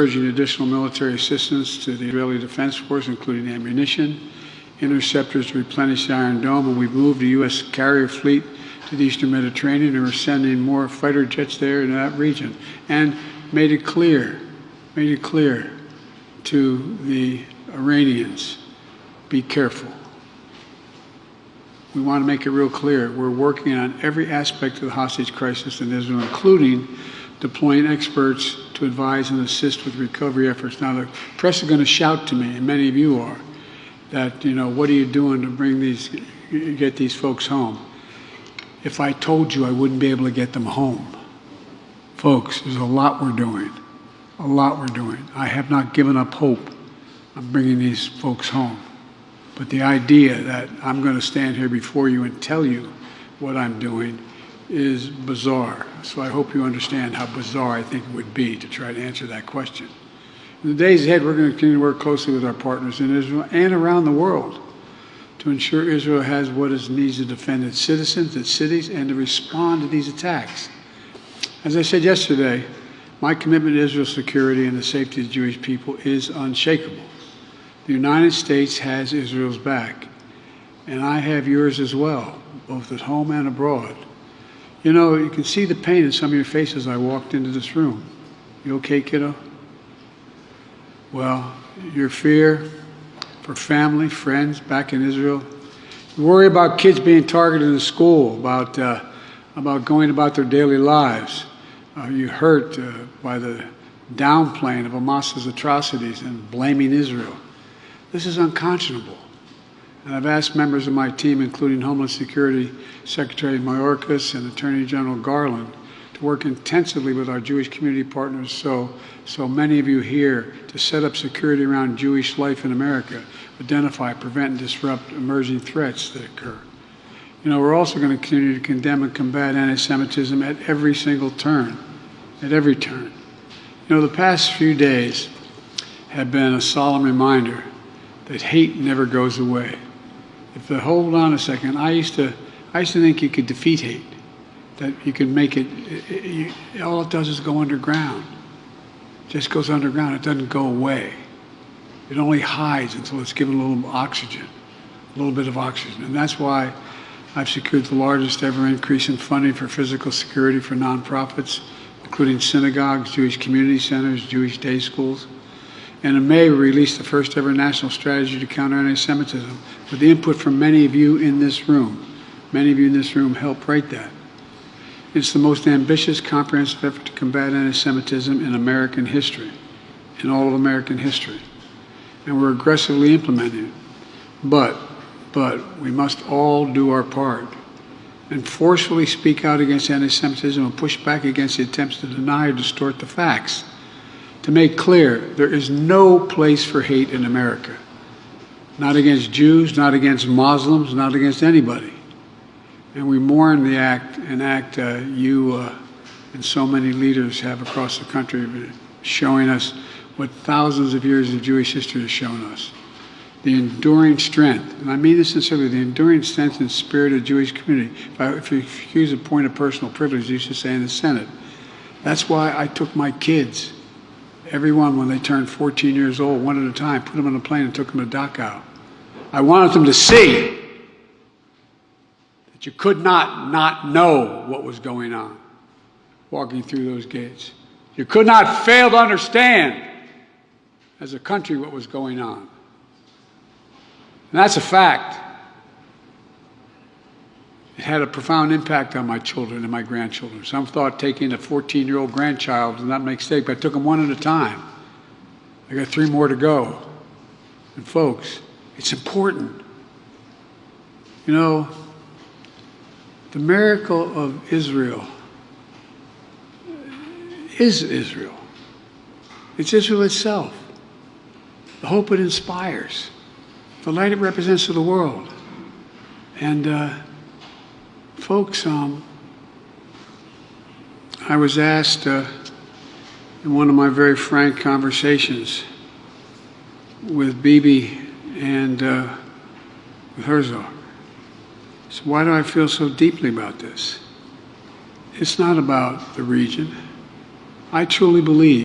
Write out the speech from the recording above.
urging additional military assistance to the Israeli Defense Force, including ammunition, interceptors to replenish the Iron Dome, and we've moved the U.S. carrier fleet to the Eastern Mediterranean, and we're sending more fighter jets there in that region, and made it clear to the Iranians, be careful. We want to make it real clear. We're working on every aspect of the hostage crisis in Israel, including deploying experts to advise and assist with recovery efforts. Now, the press is going to shout to me, and many of you are, that, what are you doing to get these folks home? If I told you, I wouldn't be able to get them home. Folks, there's a lot we're doing. A lot we're doing. I have not given up hope on bringing these folks home. But the idea that I'm going to stand here before you and tell you what I'm doing is bizarre. So I hope you understand how bizarre I think it would be to try to answer that question. In the days ahead, we're going to continue to work closely with our partners in Israel and around the world to ensure Israel has what it needs to defend its citizens, its cities, and to respond to these attacks. As I said yesterday, my commitment to Israel's security and the safety of the Jewish people is unshakable. The United States has Israel's back, and I have yours as well, both at home and abroad. You can see the pain in some of your faces as I walked into this room. You okay, kiddo? Well, your fear for family, friends back in Israel. You worry about kids being targeted in school, about going about their daily lives. You're hurt by the downplaying of Hamas's atrocities and blaming Israel. This is unconscionable. And I've asked members of my team, including Homeland Security Secretary Mayorkas and Attorney General Garland, to work intensively with our Jewish community partners, so many of you here, to set up security around Jewish life in America, identify, prevent, and disrupt emerging threats that occur. We're also going to continue to condemn and combat anti-Semitism at every single turn, at every turn. The past few days have been a solemn reminder that hate never goes away. Hold on a second, I used to think you could defeat hate, that you can make it, all it does is go underground. It just goes underground, it doesn't go away. It only hides until it's given a little bit of oxygen. And that's why I've secured the largest ever increase in funding for physical security for nonprofits, including synagogues, Jewish community centers, Jewish day schools. And in May, we released the first ever national strategy to counter anti-Semitism with the input from many of you in this room. Many of you in this room helped write that. It's the most ambitious, comprehensive effort to combat anti-Semitism in American history, in all of American history. And we're aggressively implementing it. But we must all do our part and forcefully speak out against anti-Semitism and push back against the attempts to deny or distort the facts. To make clear, there is no place for hate in America. Not against Jews, not against Muslims, not against anybody. And we mourn the act you and so many leaders have across the country, showing us what thousands of years of Jewish history has shown us. The enduring strength, and I mean this sincerely, the enduring strength and spirit of the Jewish community. If you excuse a point of personal privilege, you should say in the Senate. That's why I took my kids, everyone when they turned 14 years old, one at a time, put them on a plane and took them to Dachau. I wanted them to see that you could not know what was going on walking through those gates. You could not fail to understand as a country what was going on. And that's a fact. It had a profound impact on my children and my grandchildren. Some thought taking a 14-year-old grandchild was not a mistake, but I took them one at a time. I got 3 more to go. And folks, it's important. The miracle of Israel is Israel. It's Israel itself. The hope it inspires. The light it represents to the world. And folks, I was asked in one of my very frank conversations with Bibi and with Herzog, so why do I feel so deeply about this? It's not about the region. I truly believe